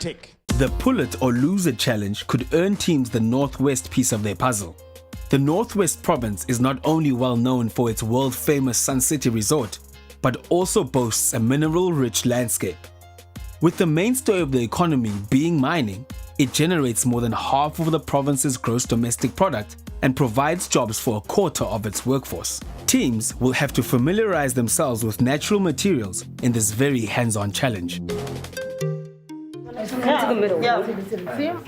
tick. The pull it or lose it challenge could earn teams the Northwest piece of their puzzle. The Northwest province is not only well known for its world-famous Sun City resort, but also boasts a mineral-rich landscape. With the mainstay of the economy being mining, it generates more than half of the province's gross domestic product and provides jobs for a quarter of its workforce. Teams will have to familiarize themselves with natural materials in this very hands-on challenge. Yeah.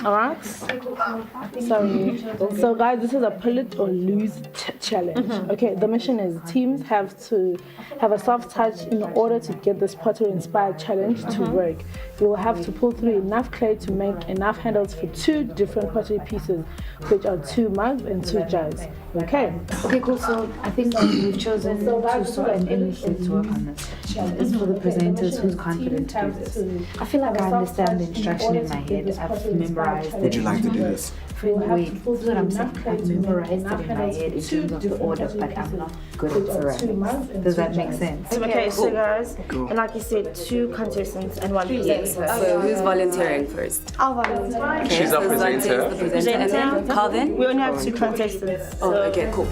Alright. Sorry. So guys, this is a pull it or lose challenge. Okay, the mission is teams have to have a soft touch in order to get this pottery inspired challenge to work. You will have to pull through enough clay to make enough handles for 2 different pottery pieces, which are 2 mugs and 2 jars. Okay. Okay, cool. So I think we've chosen Tuso and Emihle to work on this. This is for the presenters who's confident to do this. I feel like I understand the instruction in my head. I've memorized it. Would you like to do this? Wait, this is what I'm saying. I've memorized it in my head in terms of the order, but I'm not good at ceramics. Does that make sense? Okay, so guys, and like you said, 2 contestants and 1 presenter. So who's volunteering first? I'll volunteer. She's our presenter. And then Calvin? We only have 2 contestants. Oh, okay, cool.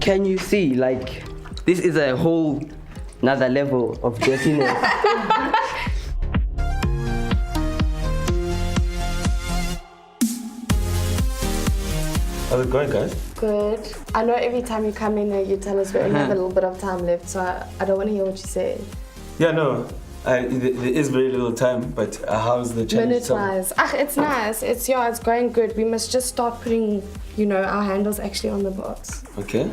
Can you see, like, this is a whole another level of dirtiness. How's it going, guys? Good. I know every time you come in here, you tell us we only have a little bit of time left, so I don't want to hear what you say. Yeah, no, there is very little time, but how's the challenge? Minute-wise. It's nice. It's going good. We must just start putting, our handles actually on the box. Okay.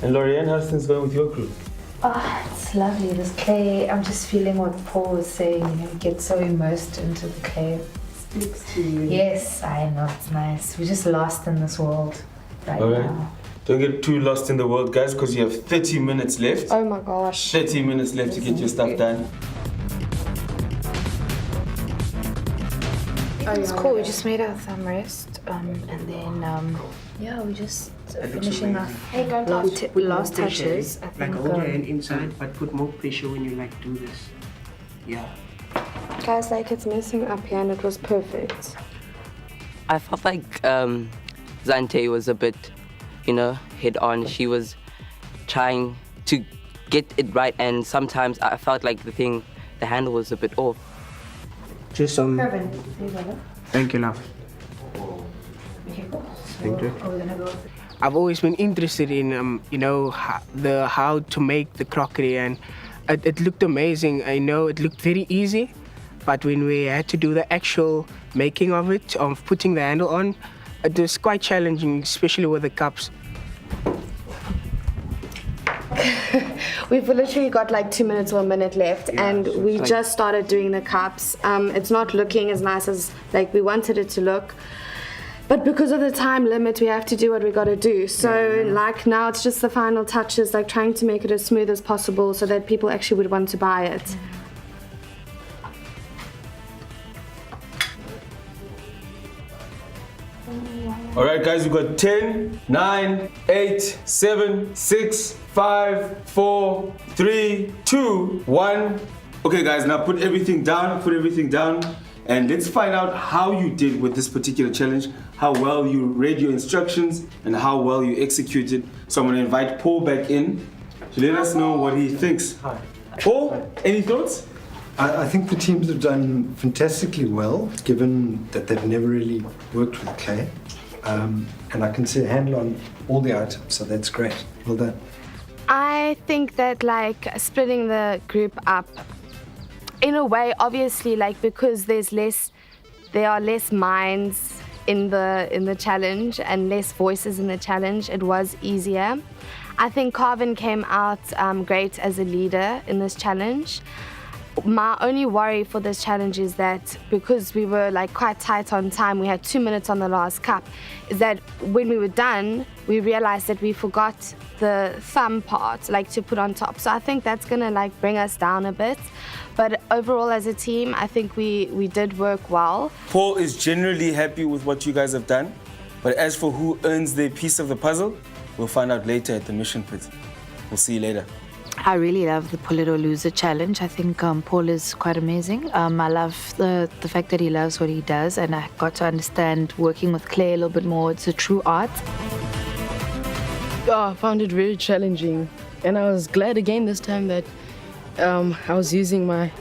And Lauriane, how's things going with your crew? Oh, it's lovely. This clay, I'm just feeling what Paul was saying, you get so immersed into the clay. Speaks to you. Yes, I know, it's nice. We're just lost in this world right now. Don't get too lost in the world, guys, because you have 30 minutes left. Oh my gosh. 30 minutes left to get your stuff done. It's cool. We just made our thumb rest, and then we're just finishing off last touches. I think, hold your hand inside, but put more pressure when you do this. Yeah. Guys, it's messing up here, and it was perfect. I felt like Zante was a bit, head on. She was trying to get it right, and sometimes I felt like the handle was a bit off. Just some. Thank you, love. Thank you. I've always been interested in, how to make the crockery, and it looked amazing. I know it looked very easy, but when we had to do the actual making of it, of putting the handle on, it was quite challenging, especially with the cups. We've literally got 2 minutes or a minute left, and we just started doing the cups. It's not looking as nice as we wanted it to look, but because of the time limit, we have to do what we got to do. So now it's just the final touches, trying to make it as smooth as possible so that people actually would want to buy it. All right, guys, we've got 10, 9, 8, 7, 6, 5, 4, 3, 2, 1. Okay, guys, now put everything down, and let's find out how you did with this particular challenge, how well you read your instructions, and how well you executed. So I'm gonna invite Paul back in to let us know what he thinks. Hi. Paul, any thoughts? I think the teams have done fantastically well, given that they've never really worked with clay. And I can see a handle on all the items, so that's great. Well done. I think that splitting the group up, in a way, obviously, because there are less minds in the challenge and less voices in the challenge, it was easier. I think Carvin came out great as a leader in this challenge. My only worry for this challenge is that because we were like quite tight on time, we had 2 minutes on the last cup, is that when we were done, we realized that we forgot the thumb part, like to put on top. So I think that's gonna like bring us down a bit. But overall as a team, I think we did work well. Paul is generally happy with what you guys have done, but as for who earns their piece of the puzzle, we'll find out later at the mission pit. We'll see you later. I really love the Pull It or Lose It challenge. I think Paul is quite amazing. I love the fact that he loves what he does, and I got to understand working with Claire a little bit more. It's a true art. I found it very challenging, and I was glad again this time that I was using my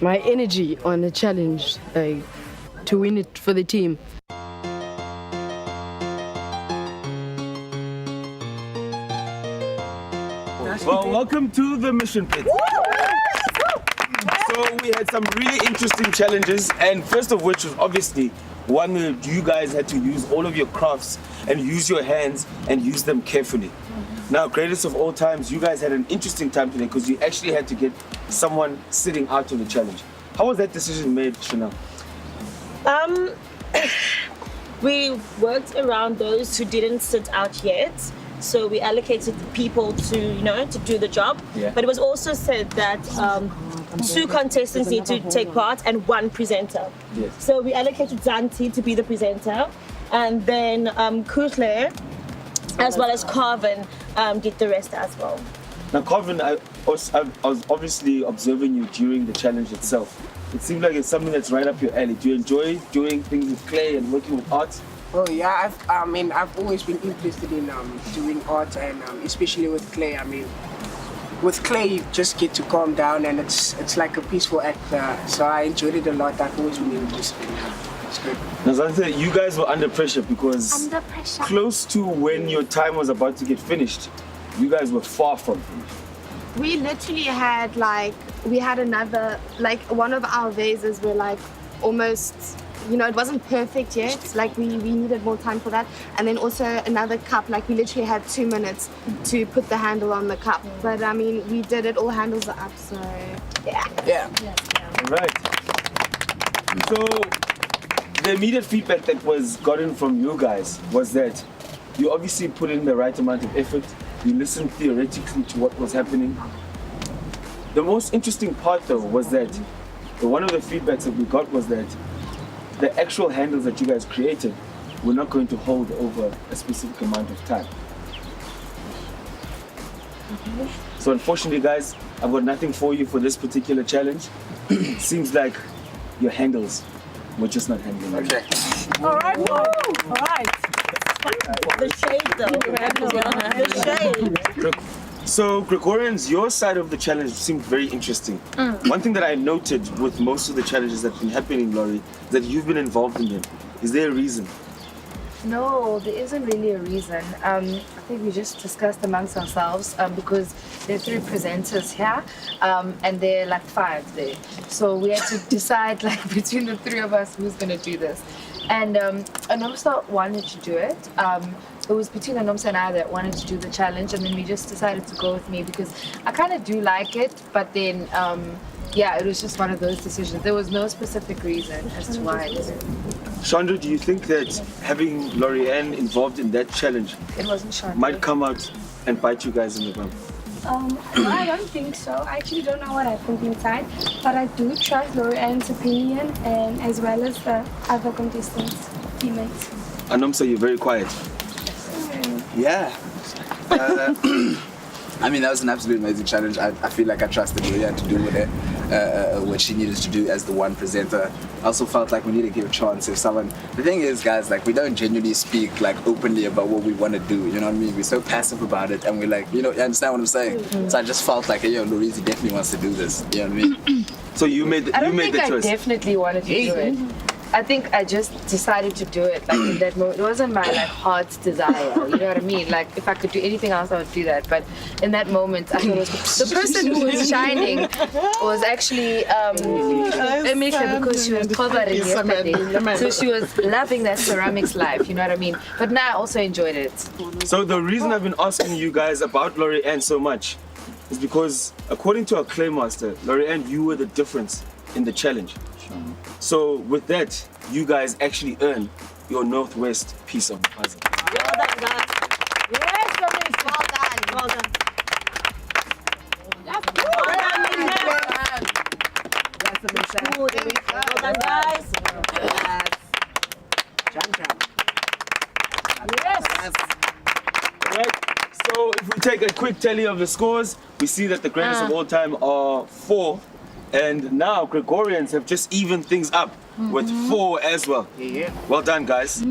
energy on the challenge to win it for the team. Well, welcome to the mission pit. So we had some really interesting challenges, and first of which was obviously one that you guys had to use all of your crafts and use your hands and use them carefully. Now, greatest of all times, you guys had an interesting time today because you actually had to get someone sitting out of the challenge. How was that decision made, Chanel? We worked around those who didn't sit out yet. So we allocated people to do the job. Yeah. But it was also said that 2 contestants need to take part and 1 presenter. Yes. So we allocated Zanti to be the presenter, and then Kutle, as well as Carvin, did the rest as well. Now, Carvin, I was obviously observing you during the challenge itself. It seemed like it's something that's right up your alley. Do you enjoy doing things with clay and working with art? Oh yeah, I've always been interested in doing art, and especially with clay. I mean, with clay you just get to calm down, and it's like a peaceful act. So I enjoyed it a lot. I've always been interested in it. It's good. Now, Zante, you guys were under pressure because close to when your time was about to get finished, you guys were far from finished. We literally had another, one of our vases were almost, it wasn't perfect yet. We needed more time for that. And then also another cup, we literally had 2 minutes to put the handle on the cup. But I mean, we did it, all handles are up, so yeah. Yeah. All right. So the immediate feedback that was gotten from you guys was that you obviously put in the right amount of effort. You listened theoretically to what was happening. The most interesting part though was that one of the feedbacks that we got was that the actual handles that you guys created were not going to hold over a specific amount of time. So unfortunately guys, I've got nothing for you for this particular challenge. Seems like your handles were just not handling it. Okay. All right. All right. The shade though. The shade. So Gregorians, your side of the challenge seemed very interesting. One thing that I noted with most of the challenges that have been happening, Laurie, is that you've been involved in them. Is there a reason? No, there isn't really a reason. I think we just discussed amongst ourselves because there are 3 presenters here and there are 5 there. So we had to decide between the 3 of us who's going to do this. And Anomsa wanted to do it. It was between Anomsa and I that wanted to do the challenge, and then we just decided to go with me because I kind of do like it, but then it was just one of those decisions. There was no specific reason as to why I did it. Chandra, do you think that having Lorianne involved in that challenge It wasn't Chandra. might come out and bite you guys in the bum? I don't think so. I actually don't know what happened inside, but I do trust Lorianne's opinion and as well as the other contestants' teammates. Anomsa, you're very quiet. Yeah. I mean, that was an absolutely amazing challenge. I feel like I trusted Lorianne to do with it what she needed to do as the one presenter. I also felt like we needed to give a chance if someone... The thing is, guys, we don't genuinely speak openly about what we want to do, you know what I mean? We're so passive about it, and we're you understand what I'm saying? Mm-hmm. So I just felt Louise definitely wants to do this, you know what I mean? So you made the choice. I don't think I definitely wanted to do it. I think I just decided to do it in that moment. It wasn't my heart's desire, you know what I mean? If I could do anything else, I would do that. But in that moment, I thought it was the person who was shining was actually Emeka, because she was covering yesterday. So she was loving that ceramics life, you know what I mean? But now I also enjoyed it. So the reason I've been asking you guys about Lorianne so much is because according to our clay master, Lorianne, you were the difference in the challenge. So with that, you guys actually earn your Northwest piece of the puzzle. Well done, guys. Yes, Felicia. Well done. Well done. Well done, guys. Yes. Right. So if we take a quick tally of the scores, we see that the greatest of all time are 4. And now Gregorians have just evened things up with 4 as well. Yeah. Well done, guys.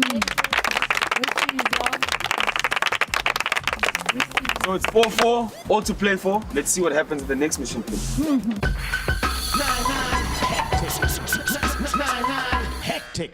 So it's 4-4, all to play for. Let's see what happens in the next mission, please. Hectic.